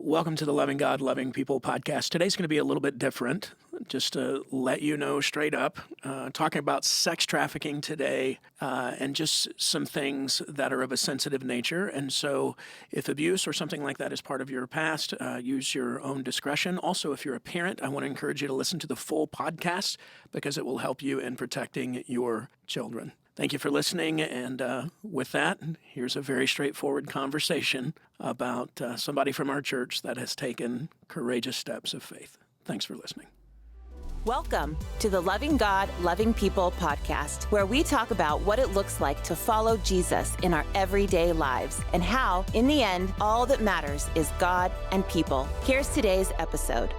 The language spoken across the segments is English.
Welcome to the Loving God, Loving People podcast. Today's going to be a little bit different, just to let you know straight up. Talking about sex trafficking today and just some things that are of a sensitive nature. And so if abuse or something like that is part of your past, use your own discretion. Also, if you're a parent, I want to encourage you to listen to the full podcast because it will help you in protecting your children. Thank you for listening, and with that, here's a very straightforward conversation about somebody from our church that has taken courageous steps of faith. Thanks for listening. Welcome to the Loving God, Loving People podcast, where we talk about what it looks like to follow Jesus in our everyday lives and how, in the end, all that matters is God and people. Here's today's episode.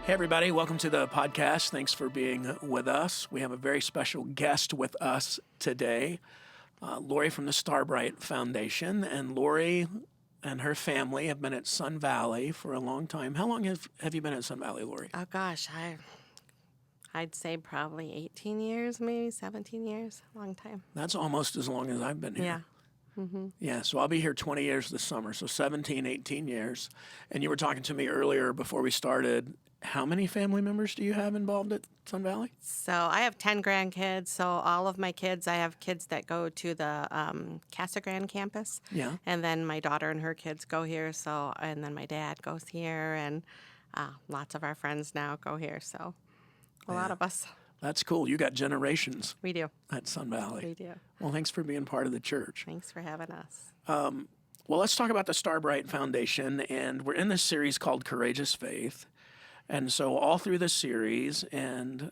Hey, everybody. Welcome to the podcast. Thanks for being with us. We have a very special guest with us today, Lori from the Starbright Foundation. And Lori and her family have been at Sun Valley for a long time. How long have you been at Sun Valley, Lori? Oh, gosh. I'd say probably 18 years, maybe 17 years. A long time. That's almost as long as I've been here. Yeah. Mm-hmm. Yeah, so I'll be here 20 years this summer, so 17, 18 years. And you were talking to me earlier before we started. How many family members do you have involved at Sun Valley? So I have 10 grandkids. So all of my kids, I have kids that go to the Casa Grande campus. Yeah. And then my daughter and her kids go here. And then my dad goes here. And lots of our friends now go here. So a lot of us. That's cool. You got generations. We do. At Sun Valley. We do. Well, thanks for being part of the church. Thanks for having us. Well, let's talk about the Starbright Foundation. And we're in this series called Courageous Faith. And so all through this series, and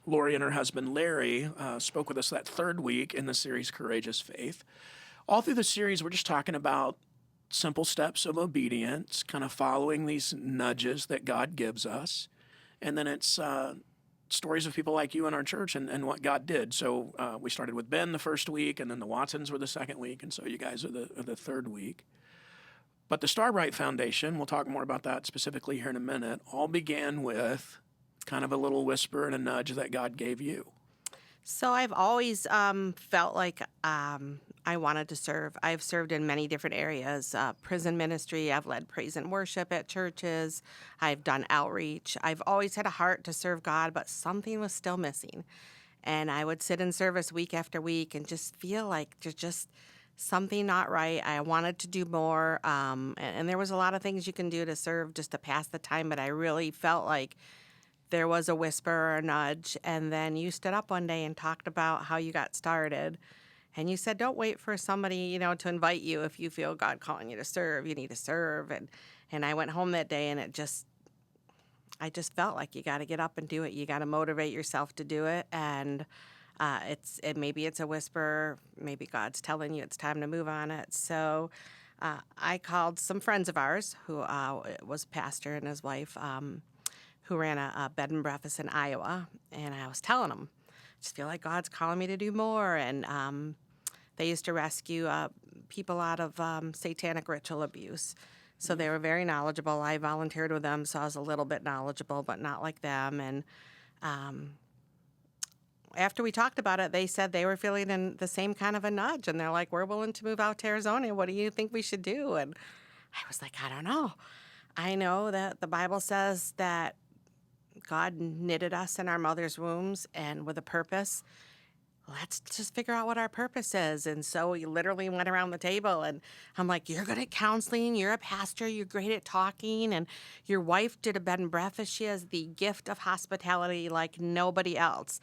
Lori and her husband Larry spoke with us that third week in the series Courageous Faith. All through the series, we're just talking about simple steps of obedience, kind of following these nudges that God gives us. And then it's stories of people like you in our church and what God did. So we started with Ben the first week, and then the Watsons were the second week, and so you guys are the third week. But the Starbright Foundation, we'll talk more about that specifically here in a minute, all began with kind of a little whisper and a nudge that God gave you. So I've always felt like I wanted to serve. I've served in many different areas, prison ministry. I've led praise and worship at churches. I've done outreach. I've always had a heart to serve God, but something was still missing. And I would sit in service week after week and just feel like there's just something not right. I wanted to do more. And there was a lot of things you can do to serve just to pass the time, but I really felt like there was a whisper or a nudge. And then you stood up one day and talked about how you got started. And you said, don't wait for somebody, to invite you. If you feel God calling you to serve, you need to serve. And I went home that day, and I just felt like you got to get up and do it. You got to motivate yourself to do it. And maybe it's a whisper, maybe God's telling you it's time to move on it. So I called some friends of ours who was a pastor and his wife who ran a bed and breakfast in Iowa, and I was telling them, I just feel like God's calling me to do more. And they used to rescue people out of satanic ritual abuse. So they were very knowledgeable. I volunteered with them, so I was a little bit knowledgeable, but not like them. And after we talked about it, they said they were feeling the same kind of a nudge. And they're like, we're willing to move out to Arizona. What do you think we should do? And I was like, I don't know. I know that the Bible says that God knitted us in our mother's wombs and with a purpose. Let's just figure out what our purpose is. And so we literally went around the table, and I'm like, you're good at counseling, you're a pastor, you're great at talking, and your wife did a bed and breakfast. She has the gift of hospitality like nobody else.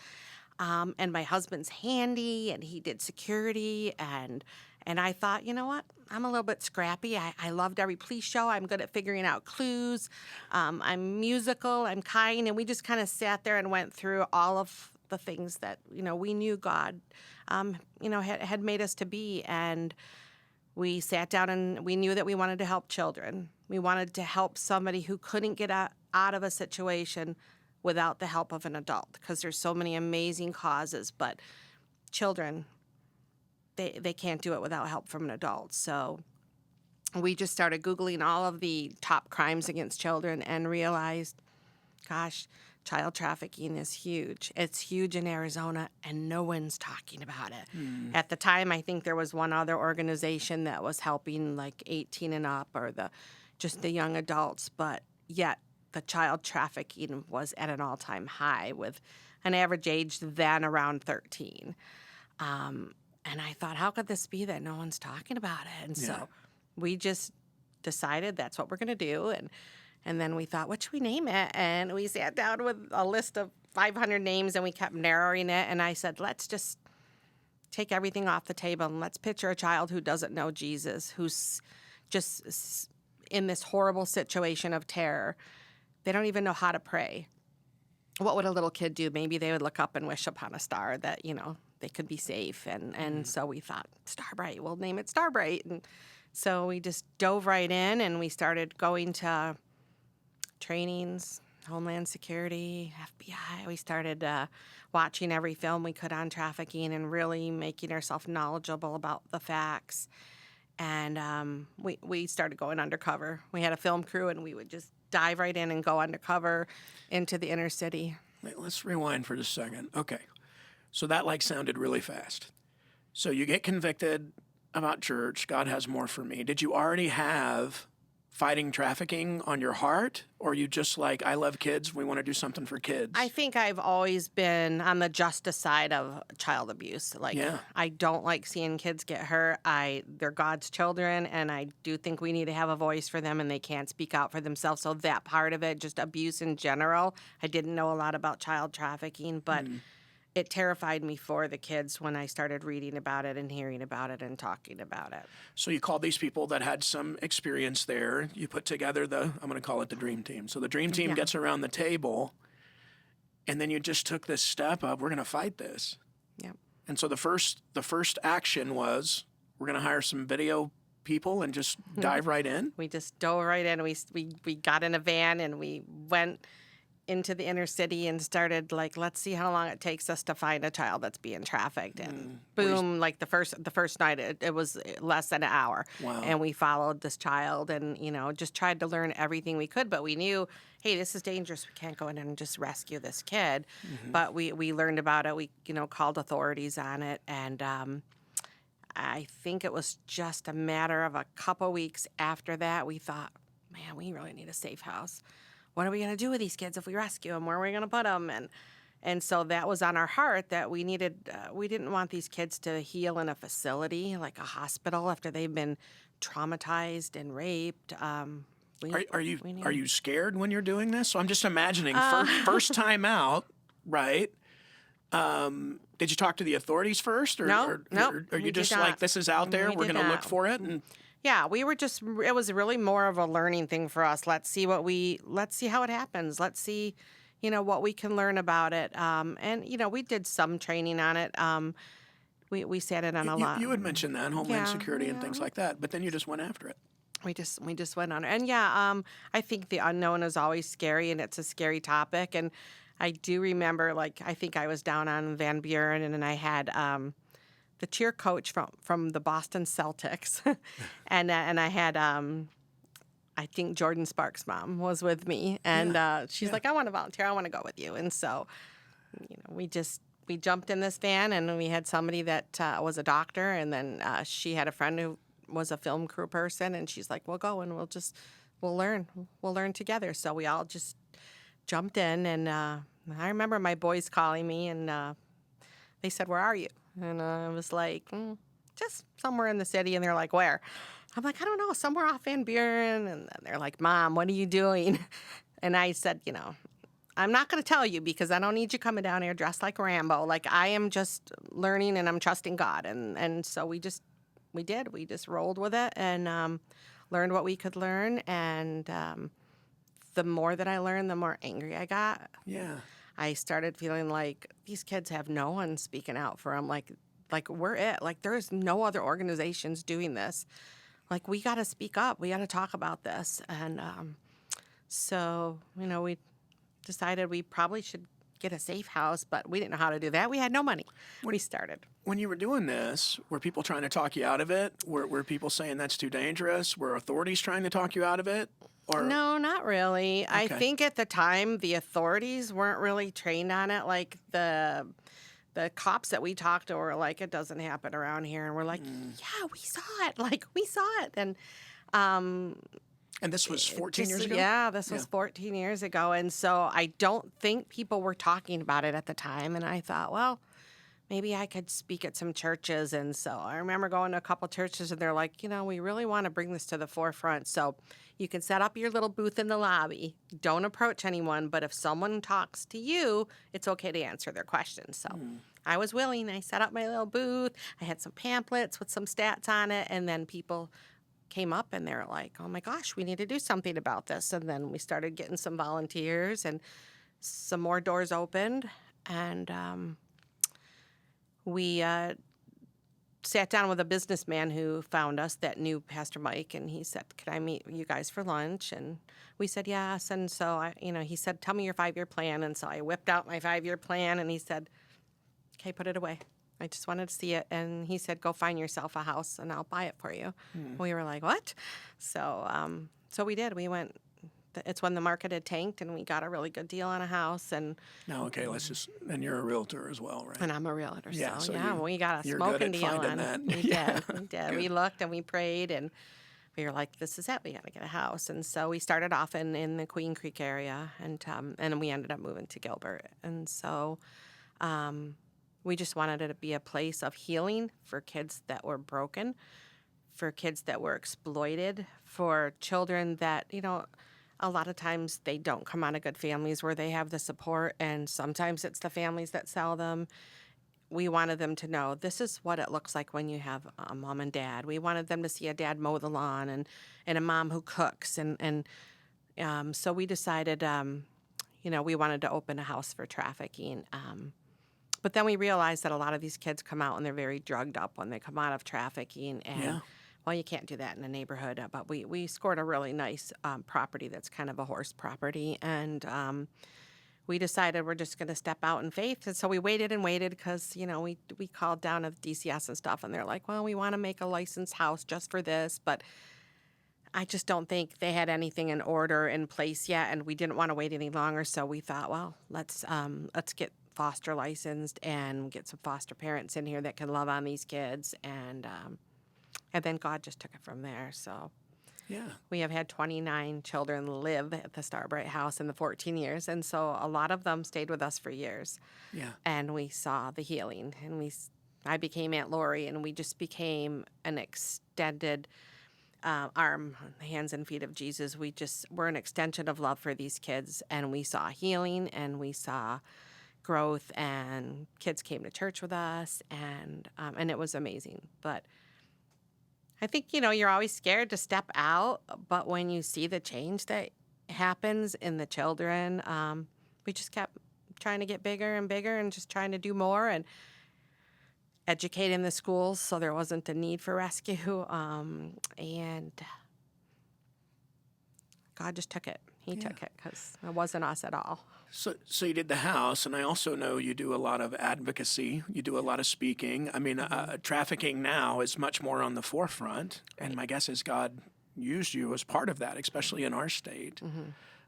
And my husband's handy, and he did security, and I thought, you know what? I'm a little bit scrappy. I loved every police show. I'm good at figuring out clues. I'm musical. I'm kind. And we just kind of sat there and went through all of the things that, we knew God, had made us to be. And we sat down and we knew that we wanted to help children. We wanted to help somebody who couldn't get out of a situation without the help of an adult, because there's so many amazing causes, but children, they can't do it without help from an adult. So we just started Googling all of the top crimes against children and realized, gosh, child trafficking is huge. It's huge in Arizona, and no one's talking about it. At the time, I think there was one other organization that was helping like 18 and up, or just the young adults, but yet the child trafficking was at an all-time high, with an average age then around 13. And I thought, how could this be that no one's talking about it? And so we just decided that's what we're going to do. And then we thought, what should we name it? And we sat down with a list of 500 names, and we kept narrowing it. And I said, let's just take everything off the table, and let's picture a child who doesn't know Jesus, who's just in this horrible situation of terror. They don't even know how to pray. What would a little kid do? Maybe they would look up and wish upon a star that, they could be safe. And so we thought, Starbright, we'll name it Starbright. And so we just dove right in, and we started going to trainings, Homeland Security, FBI. We started watching every film we could on trafficking and really making ourselves knowledgeable about the facts. And we started going undercover. We had a film crew, and we would just dive right in and go undercover into the inner city. Wait, let's rewind for just a second. Okay. So that sounded really fast. So you get convicted about church. God has more for me. Did you already have fighting trafficking on your heart? Or you just I love kids, we want to do something for kids? I think I've always been on the justice side of child abuse. I don't like seeing kids get hurt. They're God's children, and I do think we need to have a voice for them, and they can't speak out for themselves. So that part of it, just abuse in general, I didn't know a lot about child trafficking, but it terrified me for the kids when I started reading about it and hearing about it and talking about it. So you called these people that had some experience there. You put together I'm going to call it the dream team. So the dream team gets around the table, and then you just took this step of, we're going to fight this. Yep. And so the first action was, we're going to hire some video people and just dive right in. We just dove right in. We got in a van, and we went into the inner city and started let's see how long it takes us to find a child that's being trafficked. And boom, the first night it was less than an hour. Wow. And we followed this child and just tried to learn everything we could, but we knew, hey, this is dangerous. We can't go in and just rescue this kid. But we learned about it. We called authorities on it, and I think it was just a matter of a couple weeks after that we thought, man, we really need a safe house. What are we going to do with these kids if we rescue them? Where are we going to put them? And so that was on our heart, that we needed. We didn't want these kids to heal in a facility like a hospital after they've been traumatized and raped. Are you scared when you're doing this? So I'm just imagining first time out, right? Did you talk to the authorities first, or No, are you just not. this is out there? We're going to look for it. And yeah, we were just. It was really more of a learning thing for us. Let's see how it happens. Let's see, what we can learn about it. And we did some training on it. We sat in on a lot. You had mentioned that Homeland Security and things like that, but then you just went after it. We just went on it. And I think the unknown is always scary, and it's a scary topic. And I do remember, I think I was down on Van Buren, and I had the cheer coach from the Boston Celtics, and I had I think Jordan Sparks' mom was with me, and she's like, I want to volunteer, I want to go with you. And so we jumped in this van, and we had somebody that was a doctor, and then she had a friend who was a film crew person, and she's like, we'll go and we'll learn together. So we all just jumped in, and I remember my boys calling me, and they said, where are you? And I was like, just somewhere in the city. And they're like, where? I'm like, I don't know, somewhere off Van Buren. And they're like, Mom, what are you doing? And I said, I'm not going to tell you, because I don't need you coming down here dressed like Rambo. I am just learning, and I'm trusting God. And so we just rolled with it and learned what we could learn. And the more that I learned, the more angry I got. Yeah. I started feeling like these kids have no one speaking out for them. Like we're it. There's no other organizations doing this. We got to speak up. We got to talk about this. And so, we decided we probably should get a safe house, but we didn't know how to do that. We had no money. We started. When you were doing this, were people trying to talk you out of it? Were people saying that's too dangerous? Were authorities trying to talk you out of it? Or No, not really. I Okay. think at the time the authorities weren't really trained on it. Like the cops that we talked to were like, it doesn't happen around here, and we're like, yeah, we saw it. Like we saw it, and um, and this was 14 years ago? yeah, this Yeah. was 14 years ago, and so I don't think people were talking about it at the time. And I thought, well, maybe I could speak at some churches. And so I remember going to a couple churches, and they're like, we really want to bring this to the forefront. So you can set up your little booth in the lobby. Don't approach anyone, but if someone talks to you, it's okay to answer their questions. So I was willing. I set up my little booth. I had some pamphlets with some stats on it, and then people came up and they're like, oh my gosh, we need to do something about this. And then we started getting some volunteers, and some more doors opened, and we sat down with a businessman who found us that knew Pastor Mike, and he said, "Can I meet you guys for lunch?" And we said yes. And so he said, "Tell me your 5-year plan." And so I whipped out my 5-year plan, and he said, "Okay, put it away. I just wanted to see it." And he said, "Go find yourself a house, and I'll buy it for you." We were like, "What?" So we did. We went. It's when the market had tanked, and we got a really good deal on a house. And Now, okay, and you're a realtor as well, right? I'm a realtor, Yeah, so so yeah, we got a you're smoking good at deal finding on. that. We Yeah. did, we did. Good. We looked and we prayed, and we were like, "This is it. We got to get a house." And so we started off in the Queen Creek area, and we ended up moving to Gilbert. And so we just wanted it to be a place of healing for kids that were broken, for kids that were exploited, for children that a lot of times they don't come out of good families where they have the support, and sometimes it's the families that sell them. We wanted them to know this is what it looks like when you have a mom and dad. We wanted them to see a dad mow the lawn, and a mom who cooks. And so we decided, we wanted to open a house for trafficking. But then we realized that a lot of these kids come out and they're very drugged up when they come out of trafficking. And Yeah. well, you can't do that in a neighborhood, but we scored a really nice property that's kind of a horse property, and we decided we're just going to step out in faith. And so we waited and waited because, we called down to the DCS and stuff, and they're like, well, we want to make a licensed house just for this, but I just don't think they had anything in order in place yet, and we didn't want to wait any longer, so we thought, well, let's get foster licensed and get some foster parents in here that can love on these kids, and then God just took it from there. So Yeah. we have had 29 children live at the Starbright house in the 14 years. And so a lot of them stayed with us for years. Yeah. And we saw the healing. And I became Aunt Lori, and we just became an extended arm, hands and feet of Jesus. We're an extension of love for these kids. And we saw healing, and we saw growth, and kids came to church with us. And it was amazing. But I think, you're always scared to step out, but when you see the change that happens in the children, we just kept trying to get bigger and bigger, and just trying to do more and educate in the schools so there wasn't a need for rescue. And God just took it. He took it because it wasn't us at all. So you did the house, and I also know you do a lot of advocacy. You do a lot of speaking. I mean, trafficking now is much more on the forefront, and my guess is God used you as part of that, especially in our state.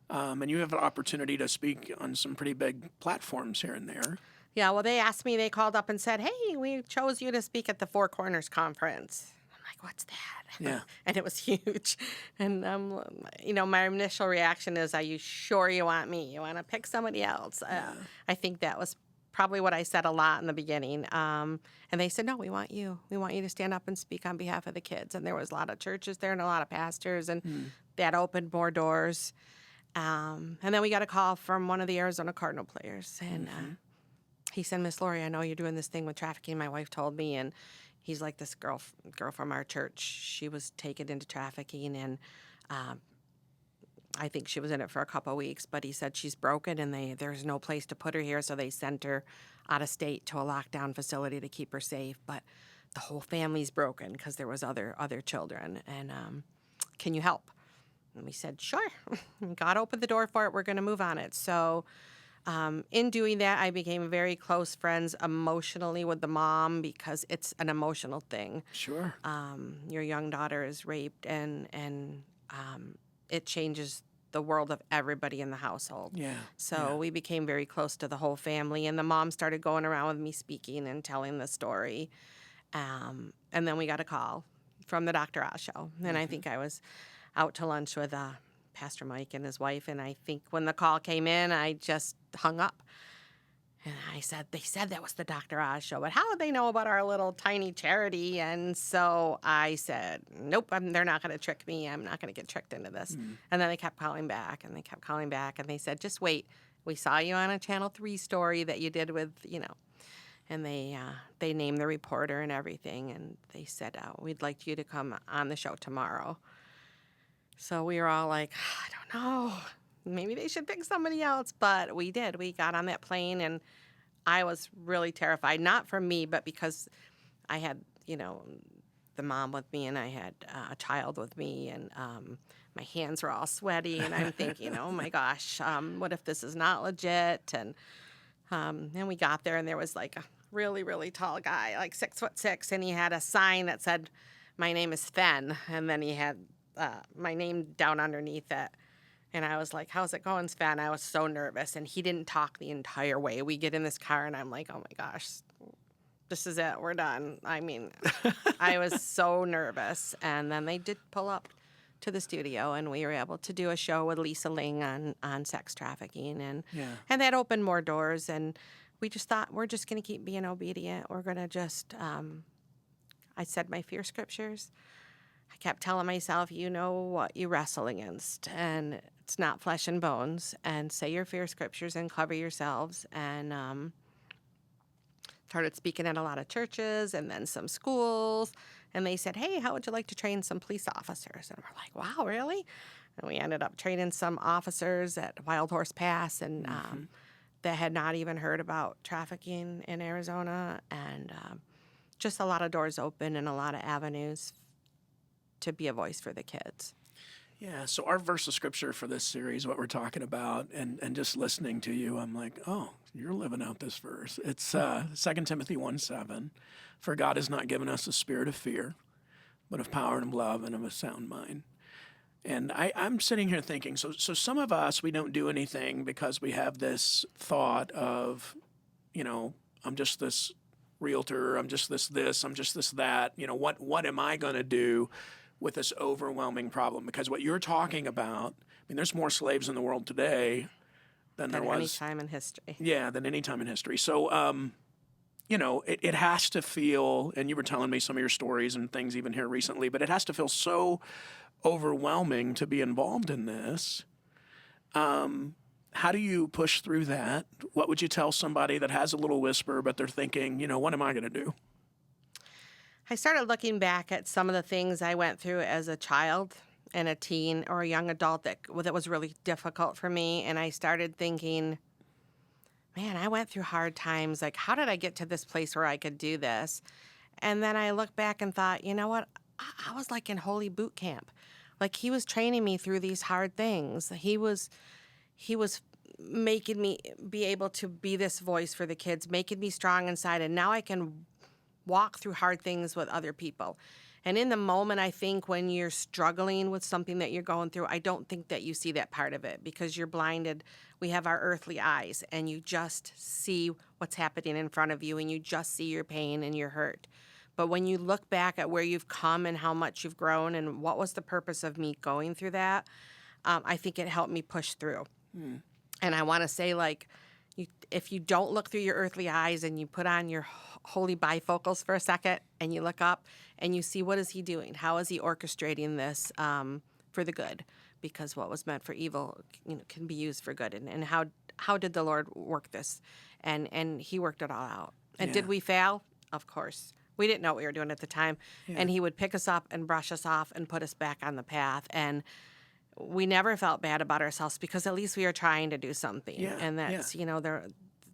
And you have an opportunity to speak on some pretty big platforms here and there. Yeah, well, they called up and said, "Hey, we chose you to speak at the Four Corners Conference." I'm like, "What's that?" Yeah. And it was huge. And, my initial reaction is, are you sure you want me? You want to pick somebody else? I think that was probably what I said a lot in the beginning. And they said, "No, we want you. We want you to stand up and speak on behalf of the kids." And there was a lot of churches there and a lot of pastors, and that opened more doors. And then we got a call from one of the Arizona Cardinal players. And he said, "Miss Lori, I know you're doing this thing with trafficking. My wife told me." And he's like, "This girl from our church, she was taken into trafficking, and I think she was in it for a couple of weeks, but he said she's broken, and there's no place to put her here, so they sent her out of state to a lockdown facility to keep her safe. But the whole family's broken because there was other children, and can you help?" And we said, "Sure." God opened the door for it. We're going to move on it. So in doing that, I became very close friends emotionally with the mom, because it's an emotional thing. Sure. Your young daughter is raped, and it changes the world of everybody in the household. Yeah. So we became very close to the whole family, and the mom started going around with me speaking and telling the story. And then we got a call from the Dr. Oz show, and I think I was out to lunch with Pastor Mike and his wife, and I think when the call came in, I just hung up. And I said, they said that was the Dr. Oz show, but how would they know about our little tiny charity? And so I said, nope, they're not going to trick me. I'm not going to get tricked into this. And then they kept calling back, and they kept calling back, and they said, just wait. We saw you on a Channel 3 story that you did with, and they named the reporter and everything, and they said, we'd like you to come on the show tomorrow. So we were all like, I don't know. Maybe they should pick somebody else. But we did. We got on that plane, and I was really terrified. Not for me, but because I had, the mom with me, and I had a child with me, and my hands were all sweaty. And I'm thinking, oh, my gosh, what if this is not legit? And we got there, and there was like a really, really tall guy, like 6'6", and he had a sign that said, my name is Fen. And then he had my name down underneath it. And I was like, how's it going, Sven? I was so nervous. And he didn't talk the entire way. We get in this car, and I'm like, oh, my gosh, this is it. We're done. I mean, I was so nervous. And then they did pull up to the studio, and we were able to do a show with Lisa Ling on sex trafficking. And that opened more doors. And we just thought, we're just going to keep being obedient. We're going to just, I said my fear scriptures. I kept telling myself, you know what you wrestle against, and it's not flesh and bones, and say your fear scriptures and cover yourselves. And started speaking at a lot of churches and then some schools, and they said, hey, how would you like to train some police officers? And we're like, wow, really? And we ended up training some officers at Wild Horse Pass, and that had not even heard about trafficking in Arizona, and just a lot of doors open and a lot of avenues to be a voice for the kids. Yeah, so our verse of scripture for this series, what we're talking about, and just listening to you, I'm like, oh, you're living out this verse. It's 2 Timothy 1:7. For God has not given us a spirit of fear, but of power and of love and of a sound mind. And I'm sitting here thinking, so some of us, we don't do anything because we have this thought of, I'm just this realtor, I'm just this, I'm just this, that. What am I going to do with this overwhelming problem? Because what you're talking about, there's more slaves in the world today than there was any time in history. Yeah, than any time in history. So, it has to feel, and you were telling me some of your stories and things even here recently, but it has to feel so overwhelming to be involved in this. How do you push through that? What would you tell somebody that has a little whisper, but they're thinking, what am I going to do? I started looking back at some of the things I went through as a child and a teen or a young adult that was really difficult for me. And I started thinking, man, I went through hard times. Like, how did I get to this place where I could do this? And then I looked back and thought, you know what? I was like in holy boot camp. Like, he was training me through these hard things. He was making me be able to be this voice for the kids, making me strong inside. And now I can walk through hard things with other people. And in the moment, I think when you're struggling with something that you're going through, I don't think that you see that part of it because you're blinded. We have our earthly eyes, and you just see what's happening in front of you, and you just see your pain and your hurt. But when you look back at where you've come and how much you've grown and what was the purpose of me going through that, I think it helped me push through. And I want to say, if you don't look through your earthly eyes and you put on your holy bifocals for a second and you look up and you see what is he doing, how is he orchestrating this for the good, because what was meant for evil can be used for good, and how did the Lord work this, and he worked it all out. And did we fail? Of course. We didn't know what we were doing at the time, and he would pick us up and brush us off and put us back on the path, and we never felt bad about ourselves because at least we were trying to do something. And that's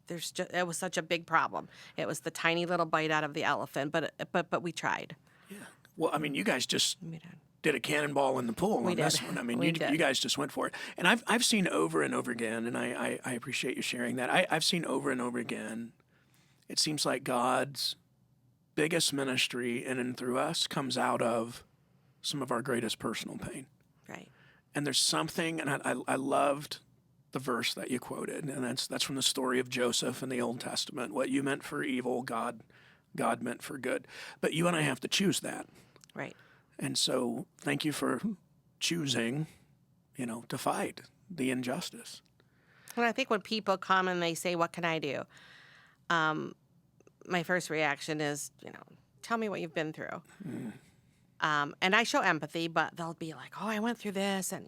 there's just, it was such a big problem. It was the tiny little bite out of the elephant, but we tried. Yeah. Well, you guys just did a cannonball in the pool on this one. You guys just went for it. And I've seen over and over again, and I appreciate you sharing that. I've seen over and over again, it seems like God's biggest ministry in and through us comes out of some of our greatest personal pain. Right. And there's something, and I loved the verse that you quoted, and that's from the story of Joseph in the Old Testament. What you meant for evil, God meant for good. But you and I have to choose that. Right. And so thank you for choosing, to fight the injustice. And I think when people come and they say, "What can I do?" My first reaction is, tell me what you've been through. And I show empathy, but they'll be like, "Oh, I went through this, and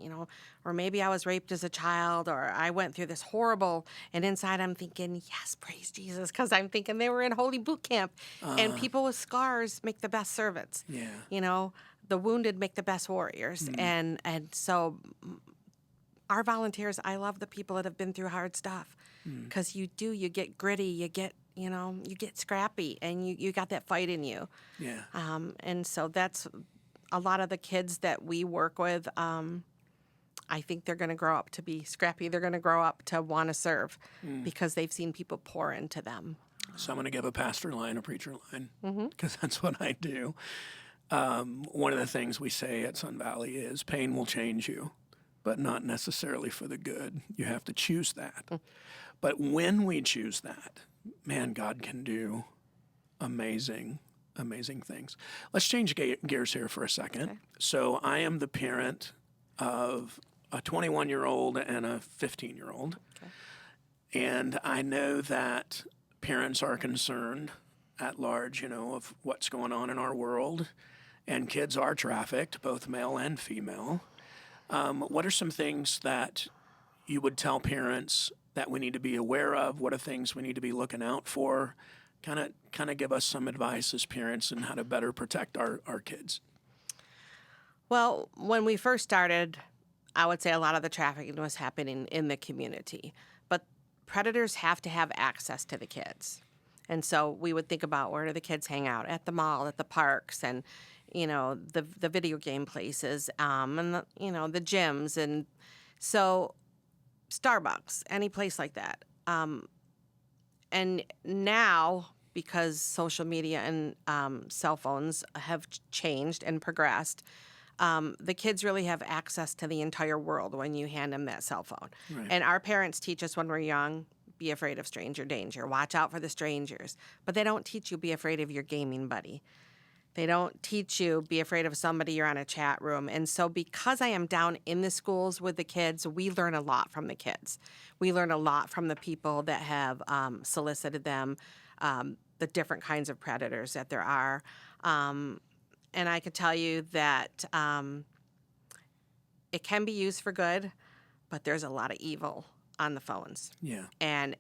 or maybe I was raped as a child, or I went through this horrible." And inside, I'm thinking, "Yes, praise Jesus," because I'm thinking they were in holy boot camp, and people with scars make the best servants. Yeah. The wounded make the best warriors, and so our volunteers, I love the people that have been through hard stuff, because you get gritty, you get scrappy, and you got that fight in you. Yeah. And so that's a lot of the kids that we work with. I think they're going to grow up to be scrappy. They're going to grow up to want to serve because they've seen people pour into them. So I'm going to give a pastor line, a preacher line, because that's what I do. One of the things we say at Sun Valley is pain will change you, but not necessarily for the good. You have to choose that. But when we choose that, man, God can do amazing things. Let's change gears here for a second. Okay. So I am the parent of a 21-year-old and a 15-year-old. Okay. And I know that parents are concerned at large, of what's going on in our world. And kids are trafficked, both male and female. What are some things that you would tell parents that we need to be aware of? What are things we need to be looking out for? Kind of give us some advice as parents on how to better protect our kids. Well, when we first started, I would say a lot of the trafficking was happening in the community. But predators have to have access to the kids. And so we would think about, where do the kids hang out? At the mall, at the parks, and the video game places, and the gyms. And so Starbucks, any place like that. And now, because social media and cell phones have changed and progressed, the kids really have access to the entire world when you hand them that cell phone. Right. And our parents teach us when we're young, be afraid of stranger danger. Watch out for the strangers. But they don't teach you be afraid of your gaming buddy. They don't teach you be afraid of somebody you're on a chat room. And so because I am down in the schools with the kids, we learn a lot from the kids. We learn a lot from the people that have solicited them, the different kinds of predators that there are. And I can tell you that it can be used for good, but there's a lot of evil on the phones. Yeah. And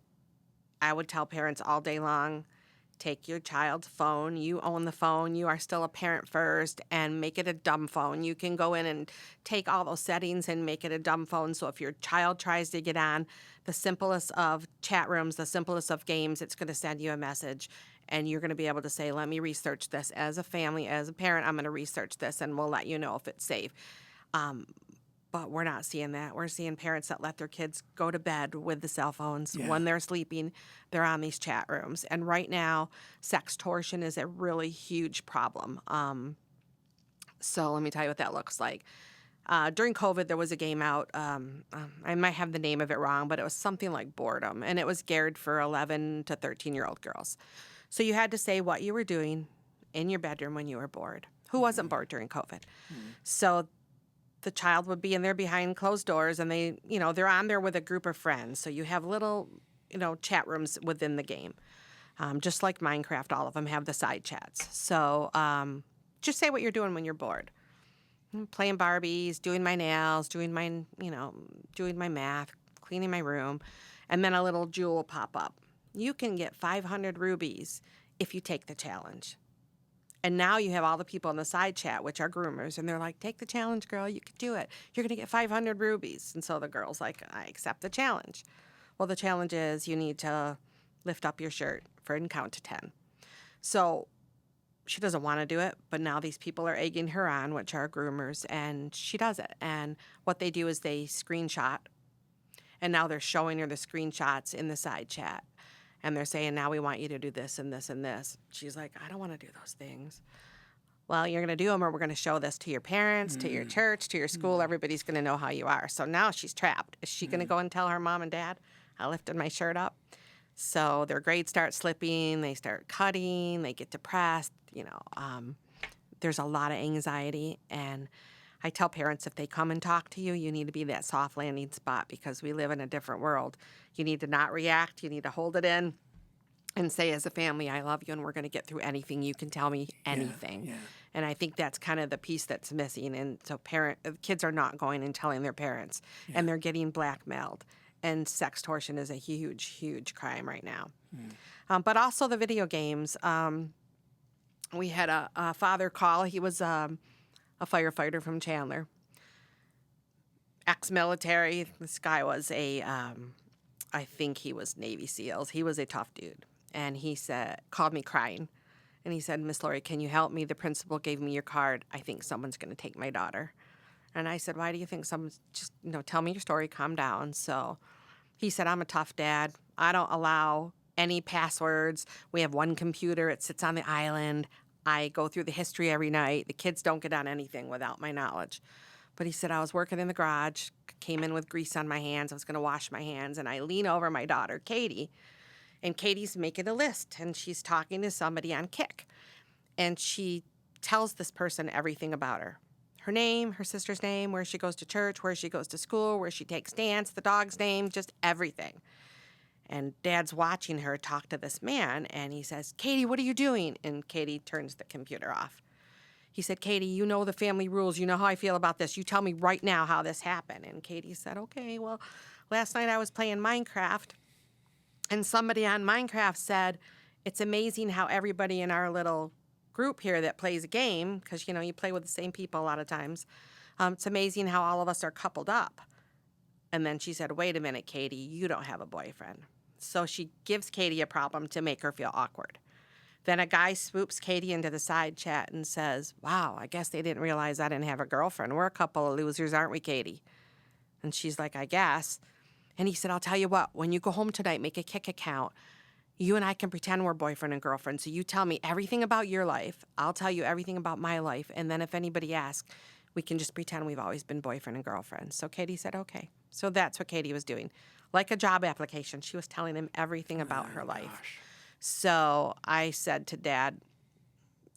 I would tell parents all day long, take your child's phone. You own the phone. You are still a parent first, and make it a dumb phone. You can go in and take all those settings and make it a dumb phone. So if your child tries to get on the simplest of chat rooms, the simplest of games, it's going to send you a message, and you're going to be able to say, let me research this. As a family, as a parent, I'm going to research this, and we'll let you know if it's safe. But we're not seeing that. We're seeing parents that let their kids go to bed with the cell phones. Yeah. When they're sleeping, they're on these chat rooms. And right now, sextortion is a really huge problem. So let me tell you what that looks like. During COVID, there was a game out. I might have the name of it wrong, but it was something like Boredom. And it was geared for 11 to 13-year-old girls. So you had to say what you were doing in your bedroom when you were bored. Who wasn't bored during COVID? So the child would be in there behind closed doors, and they're on there with a group of friends. So you have little, chat rooms within the game. Just like Minecraft, all of them have the side chats. So just say what you're doing when you're bored. Playing Barbies, doing my nails, doing my math, cleaning my room, and then a little jewel will pop up. You can get 500 rubies if you take the challenge. And now you have all the people in the side chat, which are groomers, and they're like, take the challenge, girl. You can do it. You're going to get 500 rubies. And so the girl's like, I accept the challenge. Well, the challenge is you need to lift up your shirt and count to 10. So she doesn't want to do it, but now these people are egging her on, which are groomers, and she does it. And what they do is they screenshot, and now they're showing her the screenshots in the side chat. And they're saying, now we want you to do this and this and this. She's like, I don't want to do those things. well, you're going to do them or we're going to show this to your parents, to your church, to your school. Everybody's going to know how you are. So now she's trapped. Is she going to go and tell her mom and dad, I lifted my shirt up? So their grades start slipping. They start cutting. They get depressed. There's a lot of anxiety. And I tell parents, if they come and talk to you, you need to be that soft landing spot because we live in a different world. You need to not react. You need to hold it in and say, as a family, I love you and we're going to get through anything. You can tell me anything. Yeah. And I think that's kind of the piece that's missing. And so kids are not going and telling their parents, and they're getting blackmailed. And sextortion is a huge, huge crime right now. But also the video games. We had a father call. He was a firefighter from Chandler, ex-military. This guy was I think he was Navy SEALs. He was a tough dude. And he called me crying. And he said, Miss Lori, can you help me? The principal gave me your card. I think someone's going to take my daughter. And I said, why do you think someone's just, tell me your story, calm down. So he said, I'm a tough dad. I don't allow any passwords. We have one computer. It sits on the island. I go through the history every night. The kids don't get on anything without my knowledge. But he said, I was working in the garage, came in with grease on my hands. I was going to wash my hands. And I lean over my daughter, Katie, and Katie's making a list. And she's talking to somebody on Kik. And she tells this person everything about her. Her name, her sister's name, where she goes to church, where she goes to school, where she takes dance, the dog's name, just everything. And Dad's watching her talk to this man, and he says, Katie, what are you doing? And Katie turns the computer off. He said, Katie, you know the family rules. You know how I feel about this. You tell me right now how this happened. And Katie said, okay, well, last night I was playing Minecraft, and somebody on Minecraft said, it's amazing how everybody in our little group here that plays a game, because, you play with the same people a lot of times, it's amazing how all of us are coupled up. And then she said, wait a minute, Katie, you don't have a boyfriend. So she gives Katie a problem to make her feel awkward. Then a guy swoops Katie into the side chat and says, wow, I guess they didn't realize I didn't have a girlfriend. We're a couple of losers, aren't we, Katie? And she's like, I guess. And he said, I'll tell you what, when you go home tonight, make a Kik account. You and I can pretend we're boyfriend and girlfriend. So you tell me everything about your life. I'll tell you everything about my life. And then if anybody asks, we can just pretend we've always been boyfriend and girlfriend. So Katie said, okay. So that's what Katie was doing. Like a job application, she was telling him everything about her life. Gosh. So I said to Dad,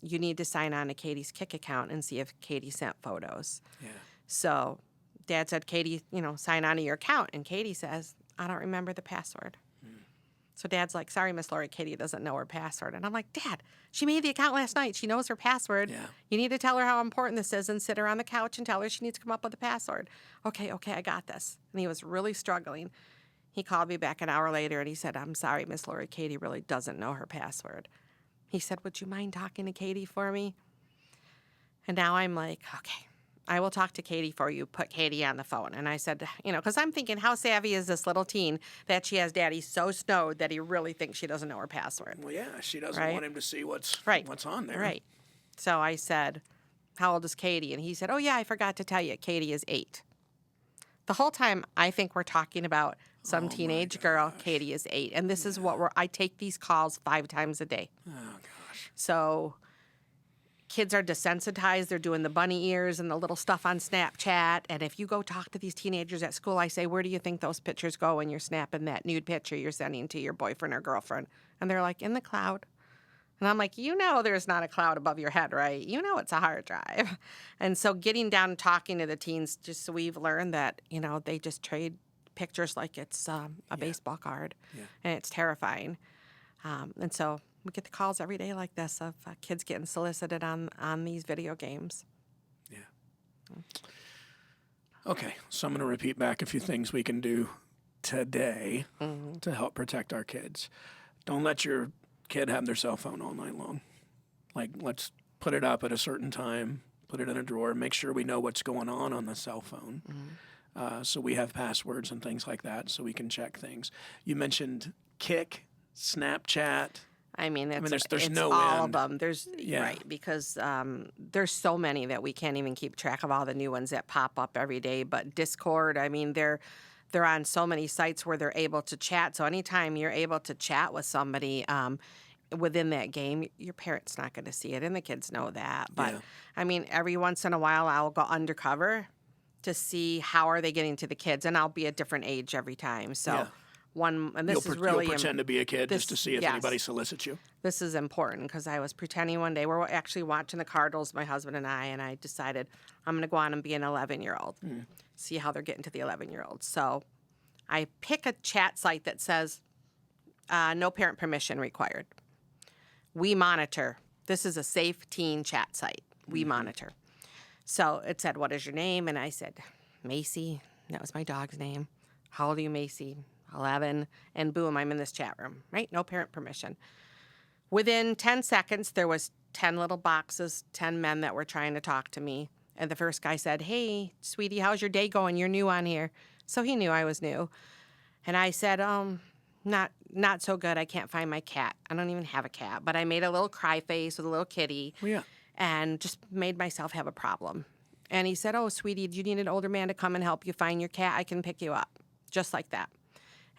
you need to sign on to Katie's Kik account and see if Katie sent photos. Yeah. So Dad said, Katie, sign on to your account. And Katie says, I don't remember the password. So Dad's like, sorry, Miss Lori, Katie doesn't know her password. And I'm like, Dad, she made the account last night. She knows her password. Yeah. You need to tell her how important this is and sit her on the couch and tell her she needs to come up with a password. Okay, I got this. And he was really struggling. He called me back an hour later and he said, I'm sorry, Miss Lori, Katie really doesn't know her password. He said, would you mind talking to Katie for me? And now I'm like, okay, I will talk to Katie for you. Put Katie on the phone. And I said, because I'm thinking, how savvy is this little teen that she has Daddy so snowed that he really thinks she doesn't know her password? Well, yeah, she doesn't Right? want him to see what's on there. Right. So I said, how old is Katie? And he said, oh, yeah, I forgot to tell you. Katie is 8. The whole time I think we're talking about some teenage girl. Katie is 8. And this is what I take these calls 5 times a day. Oh, gosh. So kids are desensitized. They're doing the bunny ears and the little stuff on Snapchat. And if you go talk to these teenagers at school, I say, where do you think those pictures go when you're snapping that nude picture you're sending to your boyfriend or girlfriend? And they're like, in the cloud. And I'm like, there's not a cloud above your head, right? It's a hard drive. And so getting down and talking to the teens, just so we've learned that, they just trade pictures like it's a baseball card. Yeah. And it's terrifying. And so we get the calls every day like this of kids getting solicited on these video games. Yeah. Okay, so I'm going to repeat back a few things we can do today to help protect our kids. Don't let your kid have their cell phone all night long. Like, let's put it up at a certain time, put it in a drawer, make sure we know what's going on the cell phone. So we have passwords and things like that so we can check things. You mentioned Kik, Snapchat. I mean, there's it's no all end. of them. Right, because there's so many that we can't even keep track of all the new ones that pop up every day. But Discord, they're on so many sites where they're able to chat. So anytime you're able to chat with somebody, within that game, your parent's not going to see it, and the kids know that. But Yeah. I mean, every once in a while, I'll go undercover to see how are they getting to the kids, and I'll be a different age every time. So Yeah. and this is You'll really pretend to be a kid just to this- see if yes. anybody solicits you. this is important because I was pretending one day we're actually watching the Cardinals, my husband and I decided I'm going to go on and be an 11-year-old, see how they're getting to the 11-year-olds. So I pick a chat site that says no parent permission required. We monitor. This is a safe teen chat site. We monitor. So it said, what is your name? And I said, Macy. That was my dog's name. How old are you, Macy? 11. And boom, I'm in this chat room, right? No parent permission. Within 10 seconds, there was 10 little boxes, 10 men that were trying to talk to me. And the first guy said, hey, sweetie, how's your day going? You're new on here. So he knew I was new. And I said, not so good. I can't find my cat. I don't even have a cat. But I made a little cry face with a little kitty. Well, yeah. And just made myself have a problem. And he said, oh, sweetie, do you need an older man to come and help you find your cat? I can pick you up. Just like that.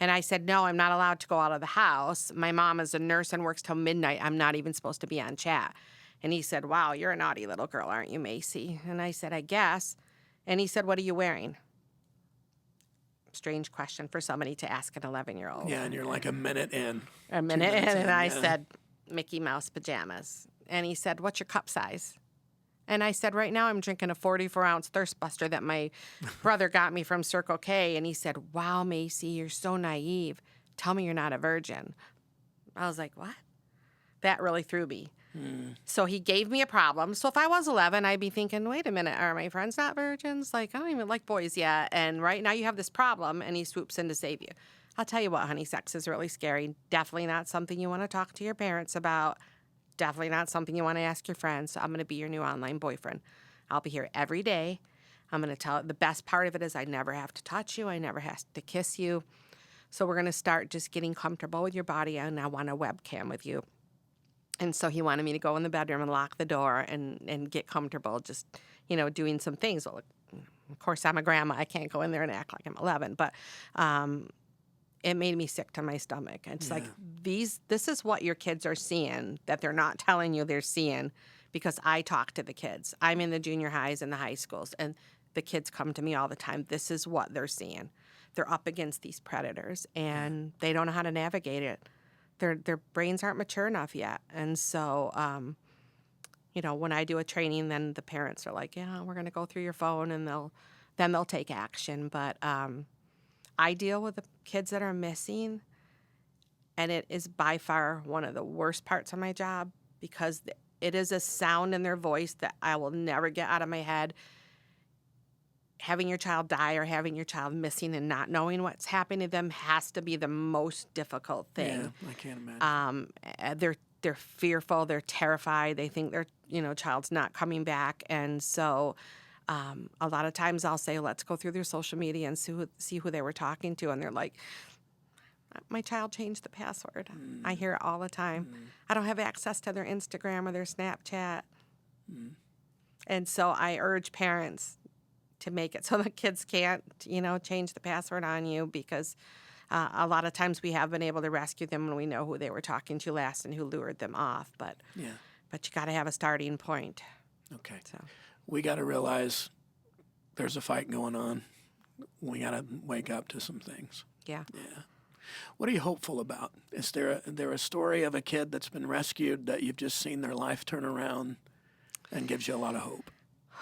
And I said, no, I'm not allowed to go out of the house. My mom is a nurse and works till midnight. I'm not even supposed to be on chat. And he said, wow, you're a naughty little girl, aren't you, Macy? And I said, I guess. And he said, what are you wearing? Strange question for somebody to ask an 11-year-old. Yeah, and you're like a minute in. A minute in, minutes and in, I yeah. said, Mickey Mouse pajamas. And he said, what's your cup size? And I said, right now I'm drinking a 44-ounce Thirst Buster that my brother got me from Circle K. And he said, wow, Macy, you're so naive. Tell me you're not a virgin. I was like, what? That really threw me. So he gave me a problem. So if I was 11, I'd be thinking, wait a minute, are my friends not virgins? Like, I don't even like boys yet. And right now you have this problem, and he swoops in to save you. I'll tell you what, honey, sex is really scary. Definitely not something you want to talk to your parents about. Definitely not something you want to ask your friends. So I'm going to be your new online boyfriend. I'll be here every day. I'm going to tell the best part of it is I never have to touch you. I never have to kiss you. So we're going to start just getting comfortable with your body, and I want a webcam with you. And so he wanted me to go in the bedroom and lock the door and get comfortable just, doing some things. Well, of course, I'm a grandma. I can't go in there and act like I'm 11. But it made me sick to my stomach. It's like this is what your kids are seeing that they're not telling you they're seeing because I talk to the kids. I'm in the junior highs and the high schools, and the kids come to me all the time. This is what they're seeing. They're up against these predators, and they don't know how to navigate it. Their brains aren't mature enough yet. And so, when I do a training, then the parents are like, yeah, we're going to go through your phone, and they'll take action. But I deal with the kids that are missing, and it is by far one of the worst parts of my job because it is a sound in their voice that I will never get out of my head. Having your child die or having your child missing and not knowing what's happening to them has to be the most difficult thing. Yeah, I can't imagine. They're fearful, they're terrified, they think their child's not coming back, and so a lot of times I'll say, let's go through their social media and see who they were talking to, and they're like, my child changed the password. I hear it all the time. I don't have access to their Instagram or their Snapchat. And so I urge parents to make it so the kids can't, change the password on you because a lot of times we have been able to rescue them when we know who they were talking to last and who lured them off. But you got to have a starting point. Okay. So. We got to realize there's a fight going on. We got to wake up to some things. Yeah. Yeah. What are you hopeful about? Is there a story of a kid that's been rescued that you've just seen their life turn around and gives you a lot of hope?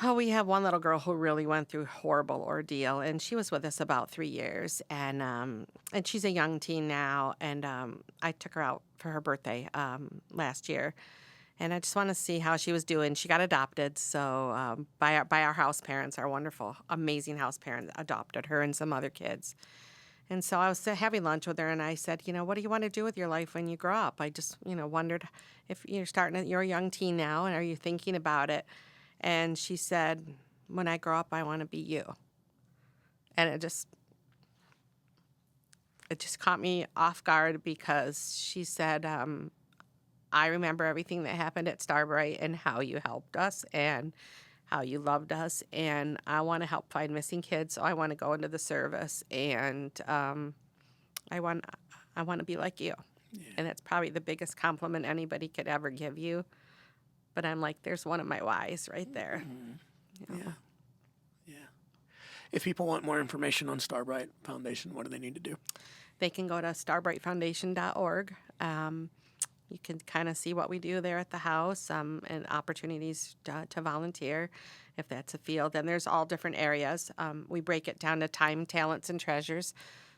Oh, we have one little girl who really went through a horrible ordeal, and she was with us about 3 years, and she's a young teen now, and I took her out for her birthday last year, and I just want to see how she was doing. She got adopted, so by our house parents, our wonderful, amazing house parents adopted her and some other kids. And so I was having lunch with her, and I said, what do you want to do with your life when you grow up? I just, wondered if you're a young teen now, and are you thinking about it? And she said, when I grow up, I want to be you. And it just caught me off guard because she said, I remember everything that happened at Starbright and how you helped us and how you loved us. And I want to help find missing kids. So I want to go into the service, and I want to be like you. And that's probably the biggest compliment anybody could ever give you. But I'm like, there's one of my whys right there. You know? Yeah. If people want more information on Starbright Foundation, what do they need to do? They can go to starbrightfoundation.org. You can kind of see what we do there at the house, and opportunities to volunteer if that's a field. And there's all different areas. We break it down to time, talents, and treasures.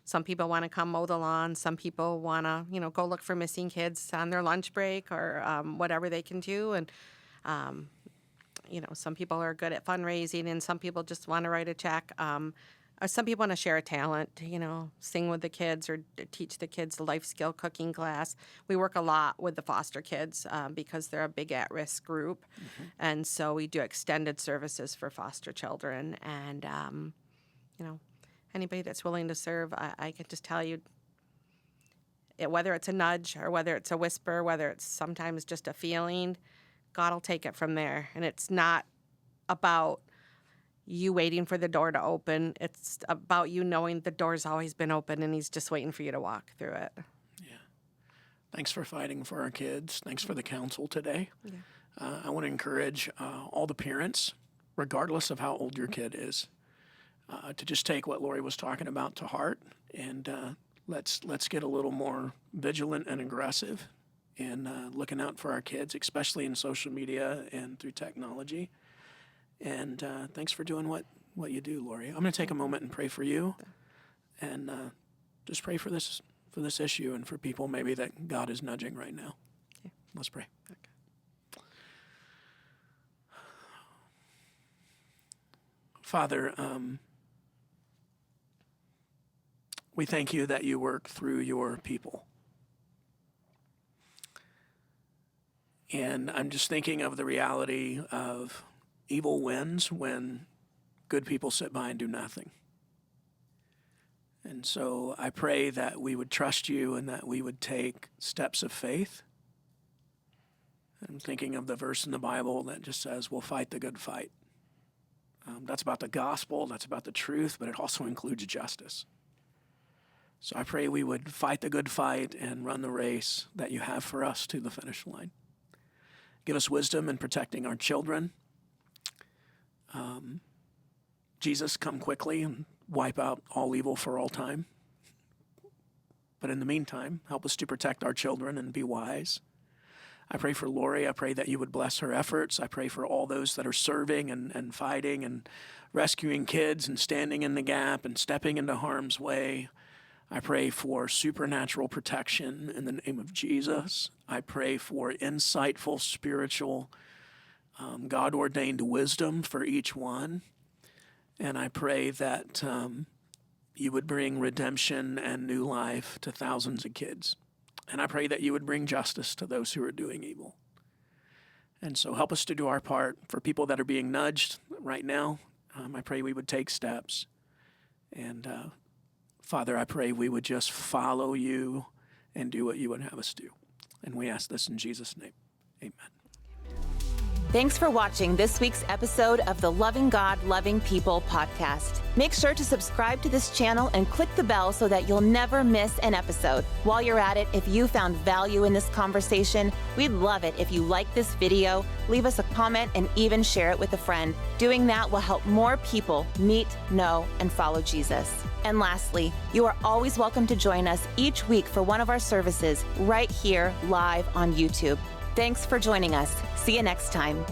Some people want to come mow the lawn. Some people want to, go look for missing kids on their lunch break or whatever they can do. And, some people are good at fundraising, and some people just want to write a check. Or some people want to share a talent, sing with the kids or teach the kids a life skill cooking class. We work a lot with the foster kids because they're a big at-risk group. And so we do extended services for foster children. And, anybody that's willing to serve, I can just tell you, whether it's a nudge or whether it's a whisper, whether it's sometimes just a feeling, God will take it from there. And it's not about you waiting for the door to open. It's about you knowing the door's always been open and he's just waiting for you to walk through it. Yeah. Thanks for fighting for our kids. Thanks for the counsel today. Yeah. I want to encourage all the parents, regardless of how old your kid is, to just take what Lori was talking about to heart, and let's get a little more vigilant and aggressive in looking out for our kids, especially in social media and through technology. And thanks for doing what you do, Lori. I'm going to take a moment and pray for you, and just pray for this issue and for people maybe that God is nudging right now. Okay. Let's pray. Okay. Father, we thank you that you work through your people. And I'm just thinking of the reality of evil wins when good people sit by and do nothing. And so I pray that we would trust you and that we would take steps of faith. I'm thinking of the verse in the Bible that just says, we'll fight the good fight. That's about the gospel, that's about the truth, but it also includes justice. So I pray we would fight the good fight and run the race that you have for us to the finish line. Give us wisdom in protecting our children. Jesus, come quickly and wipe out all evil for all time. But in the meantime, help us to protect our children and be wise. I pray for Lori. I pray that you would bless her efforts. I pray for all those that are serving and fighting and rescuing kids and standing in the gap and stepping into harm's way. I pray for supernatural protection in the name of Jesus. I pray for insightful, spiritual, God-ordained wisdom for each one. And I pray that you would bring redemption and new life to thousands of kids. And I pray that you would bring justice to those who are doing evil. And so help us to do our part. For people that are being nudged right now, I pray we would take steps. And Father, I pray we would just follow you and do what you would have us do. And we ask this in Jesus' name. Amen. Thanks for watching this week's episode of the Loving God, Loving People podcast. Make sure to subscribe to this channel and click the bell so that you'll never miss an episode. While you're at it, if you found value in this conversation, we'd love it if you like this video, leave us a comment, and even share it with a friend. Doing that will help more people meet, know, and follow Jesus. And lastly, you are always welcome to join us each week for one of our services right here live on YouTube. Thanks for joining us. See you next time.